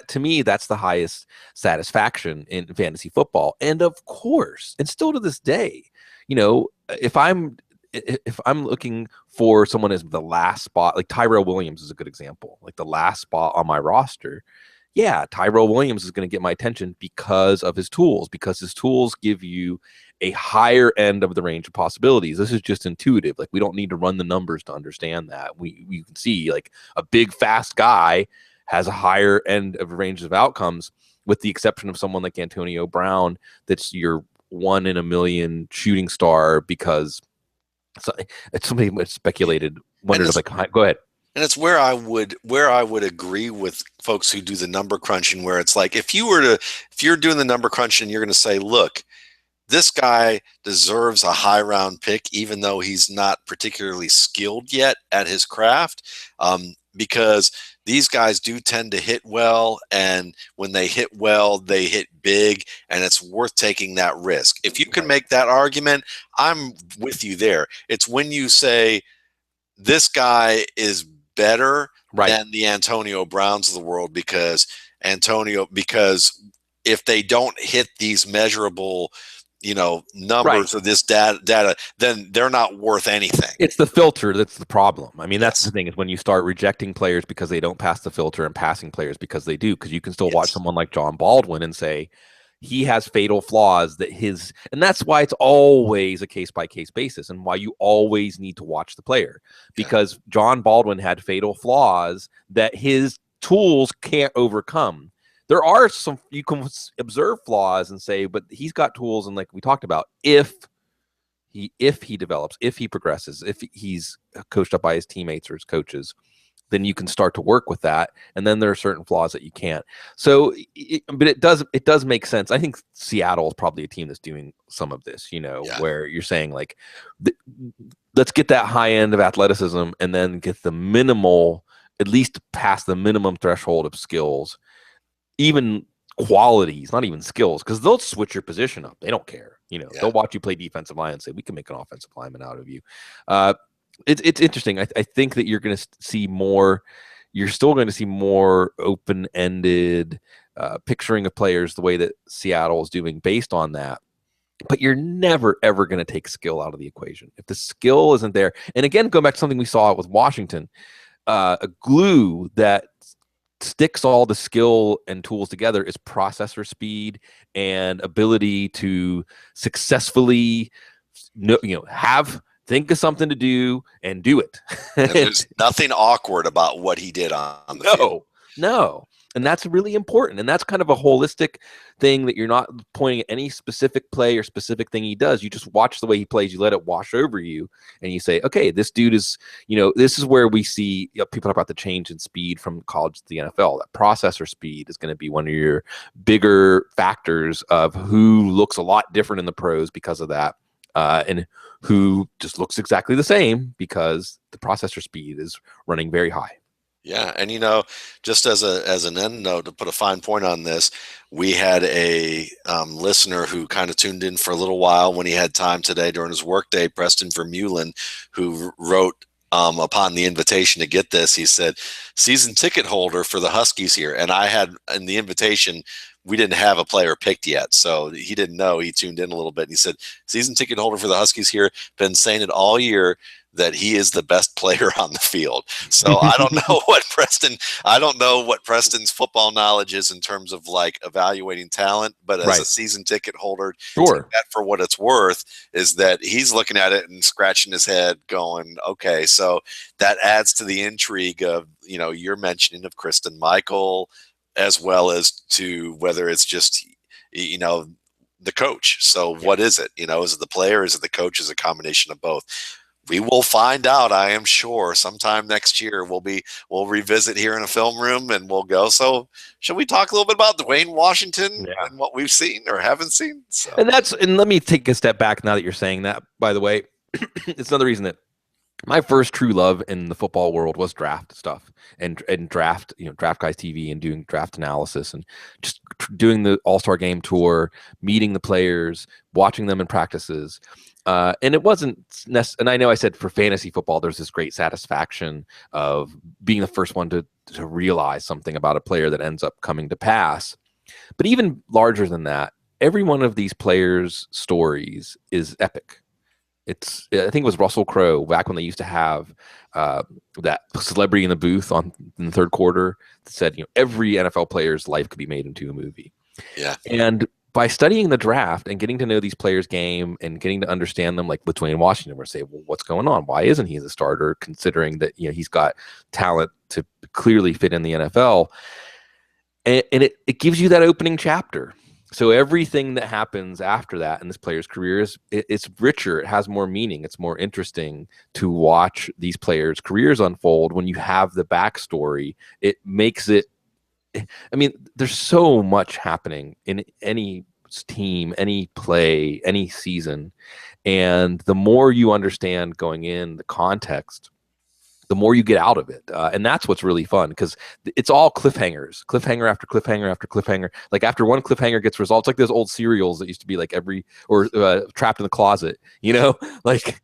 to me, that's the highest satisfaction in fantasy football, and of course, and still to this day, if I'm looking for someone as the last spot, like Tyrell Williams is a good example, like the last spot on my roster. Yeah, Tyrell Williams is going to get my attention because of his tools, because his tools give you a higher end of the range of possibilities. This is just intuitive. Like, we don't need to run the numbers to understand that. You can see like a big, fast guy has a higher end of range of outcomes, with the exception of someone like Antonio Brown, that's your 1 in a million shooting star because somebody speculated, wondered, go ahead. And it's where I would agree with folks who do the number crunching, where it's like if you're doing the number crunching, you're going to say, look, this guy deserves a high round pick, even though he's not particularly skilled yet at his craft, because these guys do tend to hit well. And when they hit well, they hit big, and it's worth taking that risk. If you can Right. make that argument, I'm with you there. It's when you say, this guy is better Right. than the Antonio Browns of the world, because if they don't hit these measurable, Right. numbers or this data, then they're not worth anything. It's the filter that's the problem. I mean, that's the Yes. thing is when you start rejecting players because they don't pass the filter and passing players because they do, because you can still watch Yes. someone like John Baldwin and say he has fatal flaws and that's why it's always a case by case basis and why you always need to watch the player, Yeah. because John Baldwin had fatal flaws that his tools can't overcome. There are some you can observe flaws and say, but he's got tools, and like we talked about, if he develops, if he progresses, if he's coached up by his teammates or his coaches, then you can start to work with that. And then there are certain flaws that you can't. So, but it does make sense. I think Seattle is probably a team that's doing some of this, Yeah. where you're saying like, let's get that high end of athleticism and then get the minimal, at least past the minimum threshold of skills, even qualities, not even skills, because they'll switch your position up. They don't care. Yeah. They'll watch you play defensive line and say, we can make an offensive lineman out of you. It's interesting. I think that you're going to see more. You're still going to see more open-ended picturing of players the way that Seattle is doing based on that. But you're never, ever going to take skill out of the equation. If the skill isn't there, and again, go back to something we saw with Washington, a glue that sticks all the skill and tools together is processor speed and ability to successfully think of something to do and do it. And there's nothing awkward about what he did on the field. No. And that's really important. And that's kind of a holistic thing that you're not pointing at any specific play or specific thing he does. You just watch the way he plays. You let it wash over you. And you say, okay, this dude is, this is where we see people talk about the change in speed from college to the NFL. That processor speed is going to be one of your bigger factors of who looks a lot different in the pros because of that. And who just looks exactly the same because the processor speed is running very high. Yeah, and just as an end note to put a fine point on this, we had a listener who kind of tuned in for a little while when he had time today during his workday, Preston Vermeulen, who wrote upon the invitation to get this. He said, "Season ticket holder for the Huskies here," and I had in the invitation. We didn't have a player picked yet, so he didn't know. He tuned in a little bit. And he said, "Season ticket holder for the Huskies here. Been saying it all year that he is the best player on the field." So I don't know what Preston's football knowledge is in terms of like evaluating talent, but as a season ticket holder, take Sure. that for what it's worth, is that he's looking at it and scratching his head going, okay, so that adds to the intrigue of, you're mentioning of Kristen Michael, as well as to whether it's just, the coach. So what is it? Is it the player? Is it the coach? Is it a combination of both? We will find out, I am sure, sometime next year. We'll revisit here in a film room and we'll go. So should we talk a little bit about Dwayne Washington and what we've seen or haven't seen? So. And let me take a step back now that you're saying that, by the way. It's another reason that my first true love in the football world was draft stuff and draft, Draft Guys TV and doing draft analysis and just doing the All-Star Game tour, meeting the players, watching them in practices. And it wasn't and I know I said for fantasy football, there's this great satisfaction of being the first one to realize something about a player that ends up coming to pass. But even larger than that, every one of these players' stories is epic. I think it was Russell Crowe back when they used to have that celebrity in the booth in the third quarter that said, every NFL player's life could be made into a movie. Yeah. And by studying the draft and getting to know these players' game and getting to understand them, like with Dwayne Washington, we're saying, well, what's going on? Why isn't he the starter? Considering that he's got talent to clearly fit in the NFL, and it gives you that opening chapter. So everything that happens after that in this player's career it's richer. It has more meaning. It's more interesting to watch these players' careers unfold when you have the backstory. It makes it. I mean, there's so much happening in any team, any play, any season, and the more you understand going in the context, the more you get out of it. And that's what's really fun because it's all cliffhangers, cliffhanger after cliffhanger after cliffhanger. Like after one cliffhanger gets resolved, it's like those old serials that used to be like Trapped in the Closet, like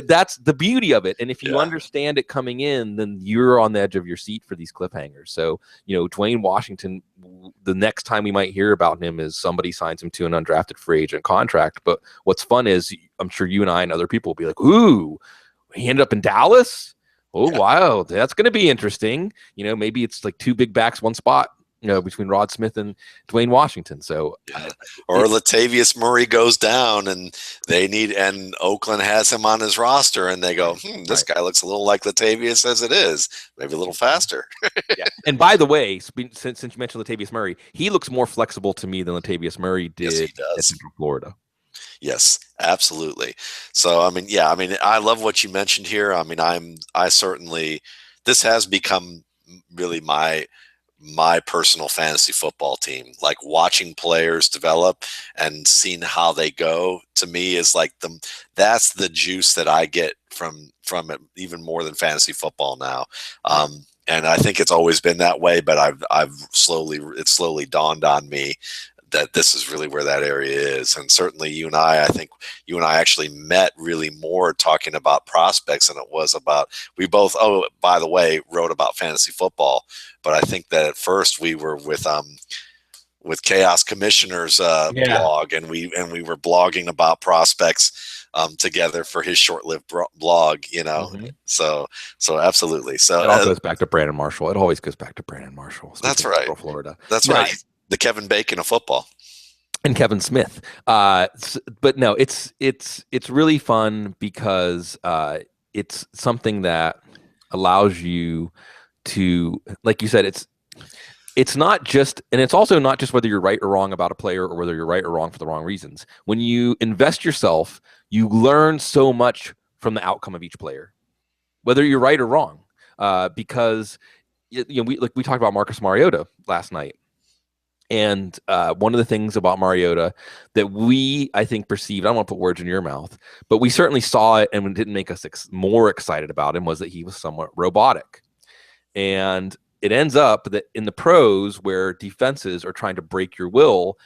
that's the beauty of it. And if you understand it coming in, then you're on the edge of your seat for these cliffhangers. So, Dwayne Washington, the next time we might hear about him is somebody signs him to an undrafted free agent contract. But what's fun is I'm sure you and I and other people will be like, ooh, he ended up in Dallas. Oh, wow, that's going to be interesting. Maybe it's like two big backs, one spot, between Rod Smith and Dwayne Washington. So, or Latavius Murray goes down and and Oakland has him on his roster and they go, this guy looks a little like Latavius as it is, maybe a little faster. Yeah. And by the way, since you mentioned Latavius Murray, he looks more flexible to me than Latavius Murray did at Central Florida. Yes, absolutely. So, I love what you mentioned here. I certainly, this has become really my personal fantasy football team. Like watching players develop and seeing how they go to me is like that's the juice that I get from it, even more than fantasy football now. And I think it's always been that way, but it's slowly dawned on me that this is really where that area is. And certainly I think you and I actually met really more talking about prospects than it was about, we both, by the way, wrote about fantasy football. But I think that at first we were with Chaos Commissioner's blog, and we were blogging about prospects together for his short-lived blog, So absolutely. So it all goes back to Brandon Marshall. It always goes back to Brandon Marshall. That's right. Florida. That's right. The Kevin Bacon of football. And Kevin Smith. But no, it's really fun because it's something that allows you to, like you said, it's not just, and it's also not just whether you're right or wrong about a player or whether you're right or wrong for the wrong reasons. When you invest yourself, you learn so much from the outcome of each player, whether you're right or wrong. Because we talked about Marcus Mariota last night. And one of the things about Mariota that I think, perceived, I don't want to put words in your mouth, but we certainly saw it and it didn't make us more excited about him, was that he was somewhat robotic. And it ends up that in the pros, where defenses are trying to break your will,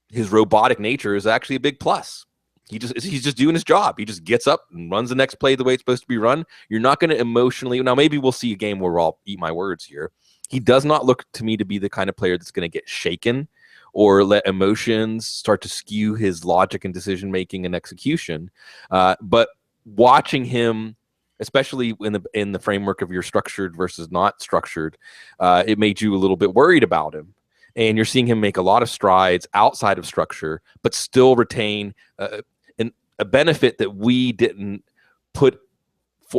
his robotic nature is actually a big plus. He's just doing his job. He just gets up and runs the next play the way it's supposed to be run. You're not going to emotionally, now maybe we'll see a game where I'll eat my words here. He does not look to me to be the kind of player that's going to get shaken or let emotions start to skew his logic and decision-making and execution. But watching him, especially in the framework of your structured versus not structured, it made you a little bit worried about him. And you're seeing him make a lot of strides outside of structure, but still retain a benefit that we didn't put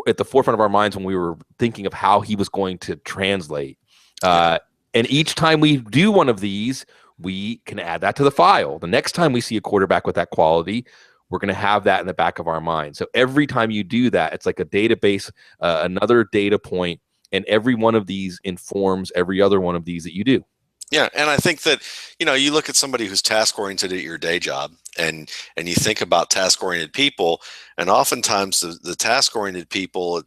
at the forefront of our minds when we were thinking of how he was going to translate. And each time we do one of these, we can add that to the file. The next time we see a quarterback with that quality, we're going to have that in the back of our mind. So every time you do that, it's like a database, another data point, and every one of these informs every other one of these that you do. Yeah, and I think that, you look at somebody who's task-oriented at your day job, and you think about task-oriented people, and oftentimes the task-oriented people,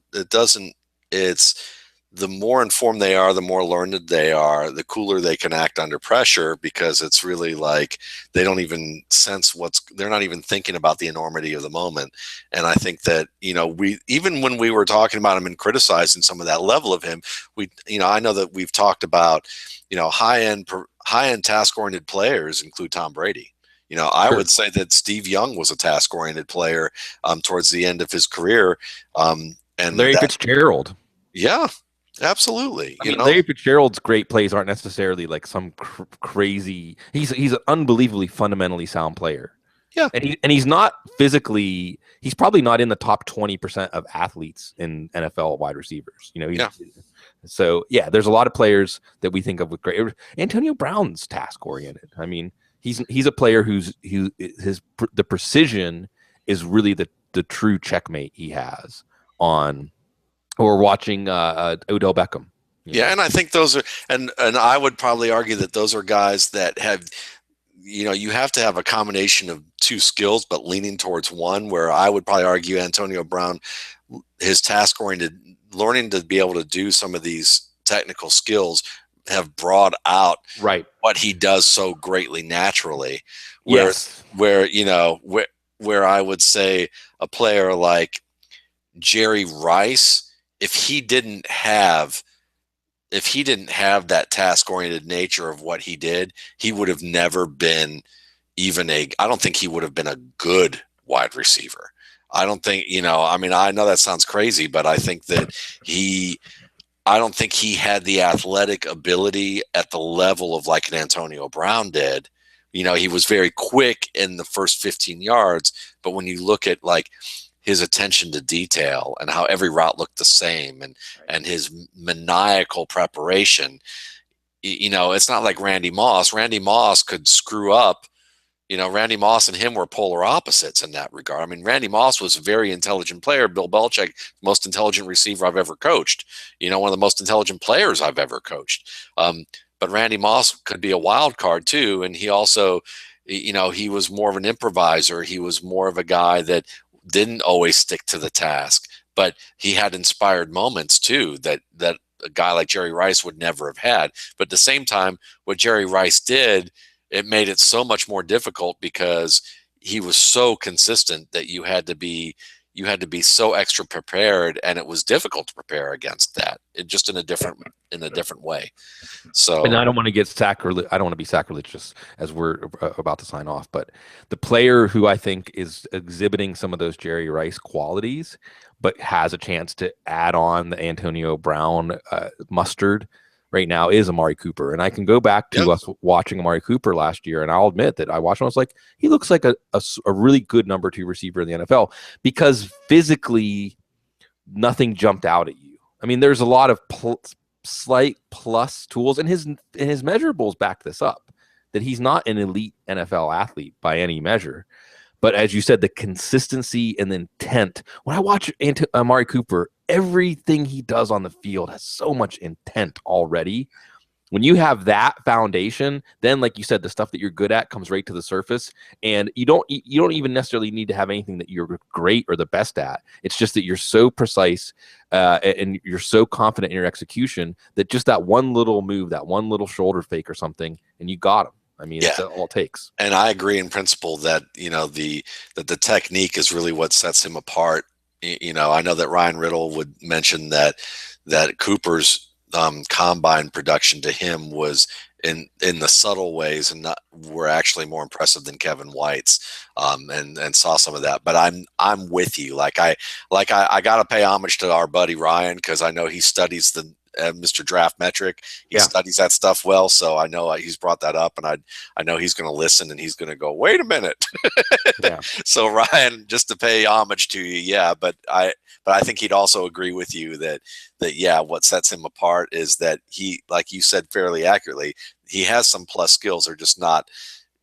it's the more informed they are, the more learned they are, the cooler they can act under pressure, because it's really like they don't even sense they're not even thinking about the enormity of the moment. And I think that, even when we were talking about him and criticizing some of that level of him, I know that we've talked about, high-end task-oriented players include Tom Brady. I would say that Steve Young was a task-oriented player towards the end of his career. And Larry Fitzgerald. Yeah. Absolutely. Larry Fitzgerald's great plays aren't necessarily like some crazy. He's an unbelievably fundamentally sound player. Yeah, and he's not physically. He's probably not in the top 20% of athletes in NFL wide receivers. So there's a lot of players that we think of with great. Antonio Brown's task oriented. He's a player the precision is really the true checkmate he has on, or watching Odell Beckham. Yeah, and I think those are, and I would probably argue that those are guys that have, you have to have a combination of two skills, but leaning towards one. Where I would probably argue Antonio Brown, his task oriented, learning to be able to do some of these technical skills have brought out Right. what he does so greatly naturally. Yes. Where I would say a player like Jerry Rice, if he didn't have that task oriented nature of what he did, he would have never been I don't think he would have been a good wide receiver. I don't think, I mean, I know that sounds crazy, but I think that I don't think he had the athletic ability at the level of like an Antonio Brown did. He was very quick in the first 15 yards, but when you look at like his attention to detail and how every route looked the same, and his maniacal preparation, it's not like Randy Moss. Randy Moss could screw up. Randy Moss and him were polar opposites in that regard. I mean, Randy Moss was a very intelligent player. Bill Belichick, most intelligent receiver I've ever coached. One of the most intelligent players I've ever coached. But Randy Moss could be a wild card too. And he also, he was more of an improviser. He was more of a guy that didn't always stick to the task, but he had inspired moments too that a guy like Jerry Rice would never have had. But at the same time, what Jerry Rice did, it made it so much more difficult because he was so consistent that you had to be so extra prepared, and it was difficult to prepare against that. Just in a different way. So, and I don't want to get I don't want to be sacrilegious as we're about to sign off, but the player who I think is exhibiting some of those Jerry Rice qualities, but has a chance to add on the Antonio Brown mustard right now, is Amari Cooper. And I can go back to us watching Amari Cooper last year, and I'll admit that I watched him. I was like, he looks like a really good number 2 receiver in the NFL, because physically nothing jumped out at you. I mean, there's a lot of slight plus tools, and his measurables back this up, that he's not an elite NFL athlete by any measure. But as you said, the consistency and the intent. When I watch Amari Cooper, everything he does on the field has so much intent already. When you have that foundation, then, like you said, the stuff that you're good at comes right to the surface, and you don't even necessarily need to have anything that you're great or the best at. It's just that you're so precise and you're so confident in your execution that just that one little move, that one little shoulder fake or something, and you got him. I mean, It's all it takes. And I agree in principle that the technique is really what sets him apart. I know that Ryan Riddle would mention that Cooper's combine production to him was in the subtle ways, and were actually more impressive than Kevin White's, and saw some of that. But I'm with you. I got to pay homage to our buddy Ryan, because I know he studies the Mr. Draft Metric. He studies that stuff well, so I know he's brought that up, and I know he's going to listen, and he's going to go, wait a minute. So Ryan, just to pay homage to you, but I think he'd also agree with you that what sets him apart is that he, like you said fairly accurately, he has some plus skills.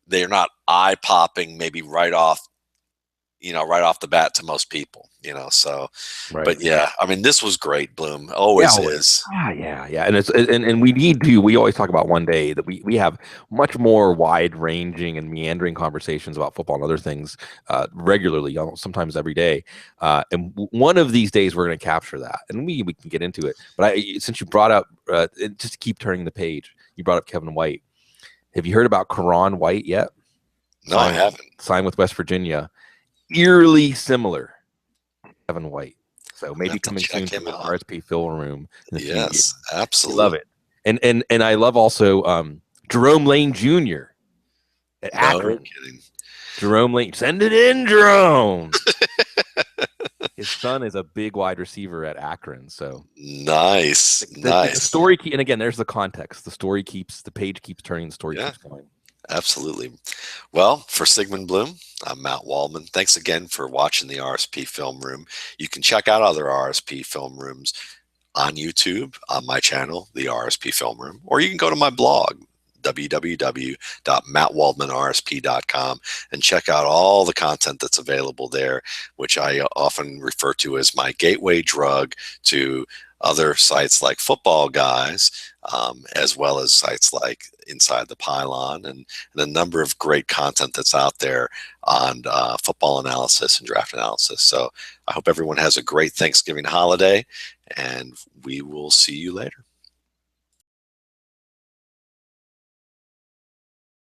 They're not eye popping, maybe right off the bat to most people. So, right. But I mean, this was great, Bloom. Always is. Yeah. And we always talk about one day that we have much more wide ranging and meandering conversations about football and other things regularly, sometimes every day. And one of these days we're going to capture that, and we can get into it. But since you brought up, just to keep turning the page, you brought up Kevin White. Have you heard about Karan White yet? No, I haven't. Signed with West Virginia. Eerily similar to Kevin White. So maybe coming soon to the RSP film room. Yes, absolutely. Love it. And I love also Jerome Lane Jr. at Akron. Kidding. Jerome Lane. Send it in, Jerome. His son is a big wide receiver at Akron. So nice. The story, and again, there's the context. The page keeps turning, the story keeps going. Absolutely. Well, for Sigmund Bloom, I'm Matt Waldman. Thanks again for watching the RSP Film Room. You can check out other RSP Film Rooms on YouTube, on my channel, the RSP Film Room, or you can go to my blog, www.mattwaldmanrsp.com, and check out all the content that's available there, which I often refer to as my gateway drug to other sites like Football Guys, as well as sites like Inside the Pylon, and a number of great content that's out there on football analysis and draft analysis. So I hope everyone has a great Thanksgiving holiday, and we will see you later.